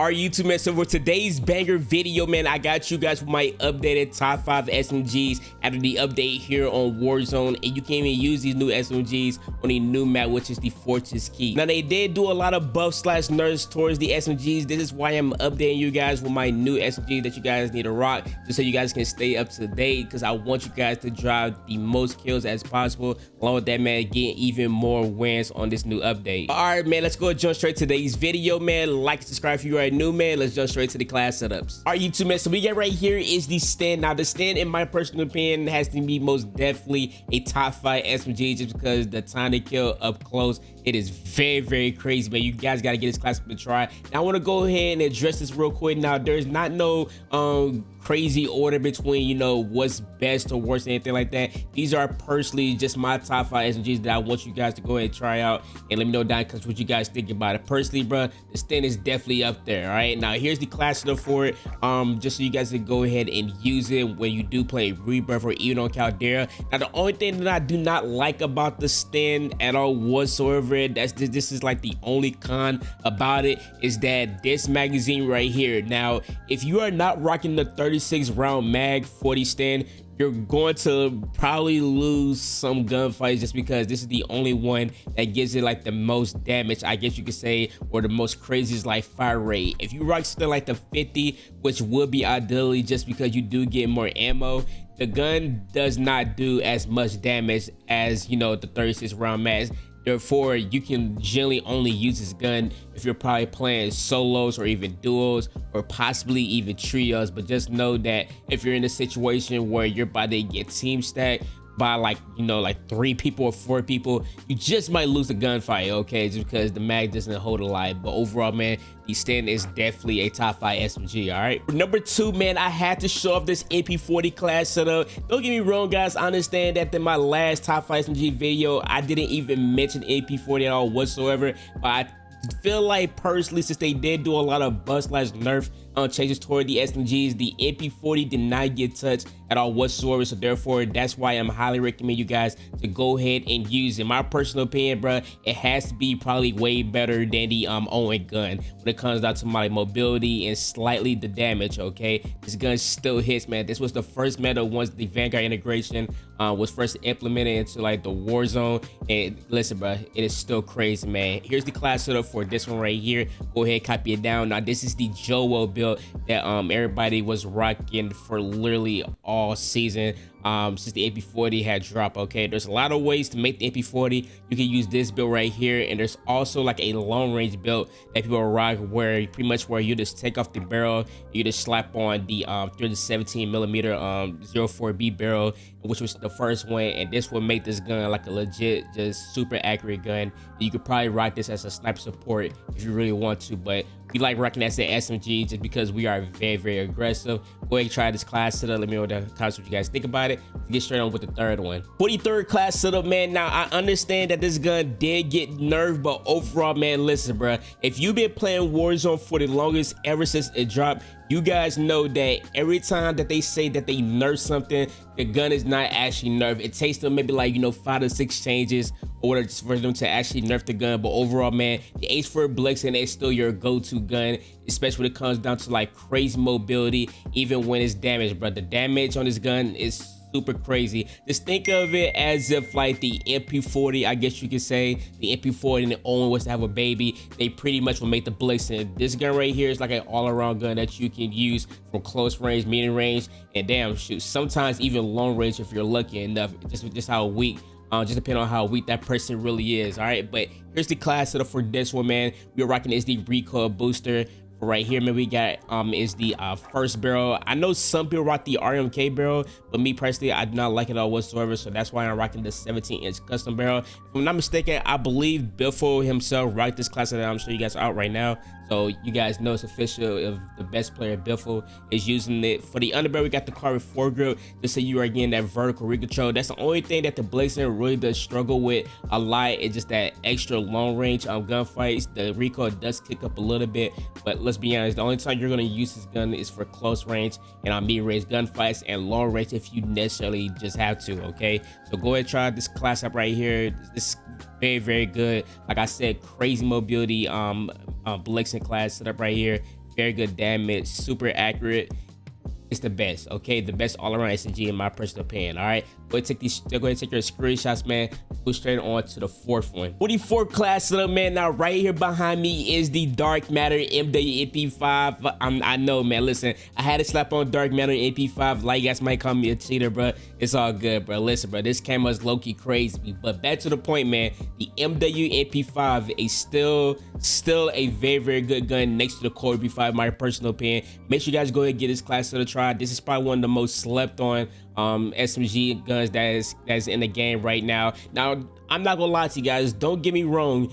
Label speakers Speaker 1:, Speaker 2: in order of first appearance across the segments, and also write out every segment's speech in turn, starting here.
Speaker 1: Our YouTube, man. So for today's banger video, man, I got you guys with my updated top 5 SMGs after the update here on Warzone, and you can even use these new SMGs on a new map, which is the Fortress Key. Now they did do a lot of buffs / nerfs towards the SMGs. This is why I'm updating you guys with my new SMG that you guys need to rock, just so you guys can stay up to date, because I want you guys to drive the most kills as possible, along with that, man, getting even more wins on this new update. All right, man, let's go jump straight to today's video, man. Like and subscribe if you are new, man. Let's jump straight to the class setups. All right, YouTube, man, so we get right here is the stand. Now the stand, in my personal opinion, has to be most definitely a top 5 SMG, just because the time to kill up close, it is very crazy, man. You guys got to get this class to try. Now I want to go ahead and address this real quick. Now there's not no crazy order between, you know, what's best or worst, anything like that. These are personally just my top 5 SMGs that I want you guys to go ahead and try out, and let me know down because what you guys think about it. Personally, bro, the stand is definitely up there. All right, now here's the class setup for it, just so you guys can go ahead and use it when you do play Rebirth or even on Caldera. Now the only thing that I do not like about the stand at all whatsoever, this is like the only con about it, is that this magazine right here. Now if you are not rocking the 36 round mag 40 stand, you're going to probably lose some gunfights, just because this is the only one that gives it like the most damage, I guess you could say, or the most craziest like fire rate. If you rock something like the 50, which would be ideally, just because you do get more ammo, the gun does not do as much damage as, you know, the 36 round mags. Therefore, you can generally only use this gun if you're probably playing solos or even duos or possibly even trios. But just know that if you're in a situation where you're about to get team stacked by, like, you know, like 3 people or 4 people, you just might lose the gunfight, okay, just because the mag doesn't hold a lot. But overall, man, the stand is definitely a top 5 SMG. All right, number 2, man, I had to show off this MP40 class setup. Don't get me wrong, guys, I understand that in my last top 5 SMG video I didn't even mention MP40 at all whatsoever, but I feel like personally, since they did do a lot of buff / nerf changes toward the SMGs, the MP40 did not get touched at all whatsoever. So therefore, that's why I'm highly recommend you guys to go ahead and use it. My personal opinion, bro, it has to be probably way better than the Owen gun when it comes down to my mobility and slightly the damage. Okay, this gun still hits, man. This was the first meta once the Vanguard integration was first implemented into like the Warzone, and listen, bro, it is still crazy, man. Here's the class setup for this one right here. Go ahead, copy it down. Now this is the JoeWo build that everybody was rocking for literally all season since the AP40 had dropped. Okay, there's a lot of ways to make the AP40. You can use this build right here, and there's also like a long range build that people rock, where pretty much where you just take off the barrel, you just slap on the 317 millimeter 04B barrel, which was the first one, and this will make this gun like a legit, just super accurate gun. You could probably rock this as a sniper support if you really want to, but we like rocking that SMG just because we are very aggressive. Go ahead and try this class setup. Let me know in the comments what you guys think about it. Let's get straight on with the third one. 43rd class setup, man. Now I understand that this gun did get nerfed, but overall, man, listen, bro, if you've been playing Warzone for the longest, ever since it dropped, you guys know that every time that they say that they nerf something, the gun is not actually nerfed. It takes them maybe like, you know, 5 to 6 changes or whatever just for them to actually nerf the gun. But overall, man, the H4 Blixen is still your go-to gun, especially when it comes down to like crazy mobility, even when it's damaged, bro. The damage on this gun is super crazy. Just think of it as if like the MP40, I guess you could say, the MP40 and the Owen was to have a baby. They pretty much will make the Blixen. This gun right here is like an all-around gun that you can use from close range, medium range, and damn shoot, sometimes even long range if you're lucky enough. Just how weak, just depending on how weak that person really is. All right, but here's the class setup for this one, man. We're rocking is the recoil booster. Right here, man, we got is the first barrel. I know some people rock the RMK barrel, but me personally, I do not like it all whatsoever, so that's why I'm rocking the 17-inch custom barrel. If I'm not mistaken, I believe Biffle himself rocked this class that I'm showing you guys out right now, so you guys know it's official. If the best player Biffle is using it. For the underbarrel, we got the carbon foregrip, just so you are getting that vertical recontrol. That's the only thing that the Blixen really does struggle with a lot. It's just that extra long range gunfights. The recoil does kick up a little bit, but let's be honest, the only time you're going to use this gun is for close range and mid-range gunfights, and long range if you necessarily just have to. Okay, so go ahead and try this class up right here. This is very good. Like I said, crazy mobility Blixen class setup right here. very good damage, super accurate. It's the best, okay? The best all-around SMG in my personal opinion. All right, go ahead and take your screenshots, man. Go straight on to the fourth one. 44 class setup, man. Now right here behind me is the Dark Matter MW-MP5. I know, man. Listen, I had to slap on Dark Matter MP5. Like, you guys might call me a cheater, bro. It's all good, bro. Listen, bro, this camera is low-key crazy. But back to the point, man. The MW-MP5 is still a very, very good gun next to the Core MP5, my personal opinion. Make sure you guys go ahead and get this class setup try. This is probably one of the most slept on SMG guns that's in the game right now. Now, I'm not gonna lie to you guys, don't get me wrong,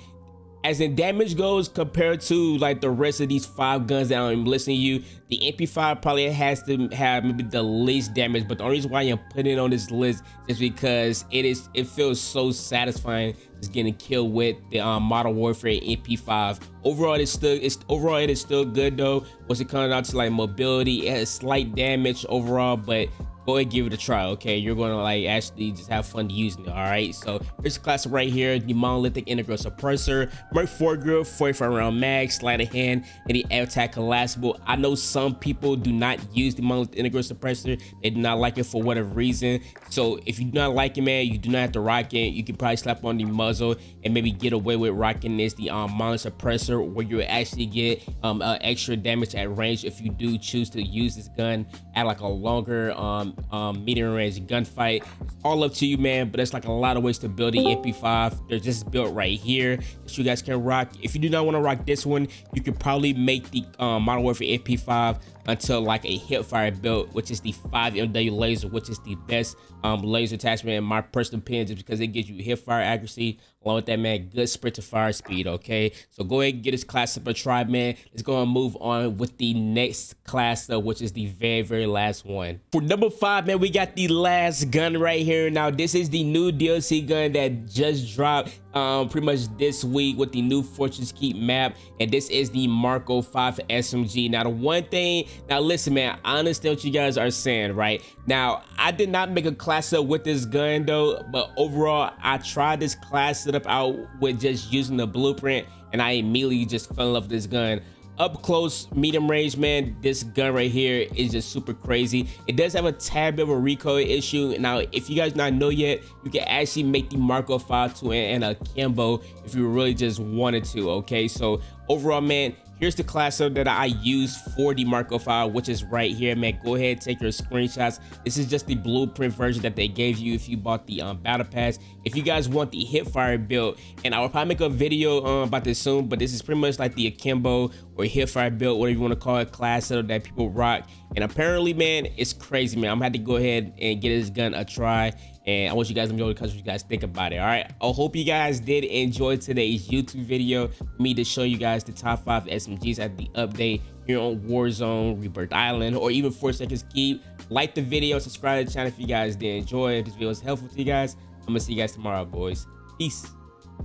Speaker 1: as in damage goes compared to like the rest of these 5 guns that I'm listing you, the MP5 probably has to have maybe the least damage. But the only reason why I'm putting it on this list is because it feels so satisfying just getting killed with the Modern Warfare MP5. Overall, it is still good though. Once it comes out to like mobility, it has slight damage overall, but go ahead and give it a try, okay? You're gonna like actually just have fun using it, all right? So here's the class right here, the monolithic integral suppressor, Merc 4 grill, 45 round mag, sleight of hand, and the attack collapsible. I know some people do not use the monolithic integral suppressor. They do not like it for whatever reason. So if you do not like it, man, you do not have to rock it. You can probably slap on the muzzle and maybe get away with rocking this, the monolithic suppressor, where you actually get extra damage at range if you do choose to use this gun at like a longer medium range gunfight. It's all up to you, man, but it's like a lot of ways to build the MP5. They're just built right here that you guys can rock. If you do not want to rock this one, you could probably make the Modern Warfare MP5 until like a hipfire build, which is the 5MW laser, which is the best laser attachment in my personal opinion, just because it gives you hipfire accuracy along with that, man, good sprint to fire speed, okay? So go ahead and get this class up a try, man. Let's go and move on with the next class though, which is the very, very last one. For number 5, man, we got the last gun right here. Now, this is the new DLC gun that just dropped pretty much this week with the new Fortune's Keep map, and this is the Marco 5 SMG. Now, the one thing, now listen, man, I understand what you guys are saying, right? Now, I did not make a class up with this gun though, but overall, I tried this class setup out with just using the blueprint, and I immediately just fell in love with this gun. Up close, medium range, man, this gun right here is just super crazy. It does have a tad bit of a recoil issue. Now, if you guys not know yet, you can actually make the Marco 5 to an akimbo if you really just wanted to, okay? So overall, man, here's the class setup that I use for the Marco 5, which is right here, man. Go ahead, take your screenshots. This is just the blueprint version that they gave you if you bought the battle pass. If you guys want the hipfire build, and I will probably make a video about this soon, but this is pretty much like the akimbo or hipfire build, whatever you want to call it, class setup that people rock. And apparently, man, it's crazy, man. I'm gonna have to go ahead and get this gun a try, and I want you guys to know what you guys think about it. All right, I hope you guys did enjoy today's YouTube video, me to show you guys the top 5 SMGs at the update here on Warzone, Rebirth Island, or even 4 Seconds Keep. Like the video, subscribe to the channel if you guys did enjoy. If this video was helpful to you guys, I'm gonna see you guys tomorrow, boys. Peace.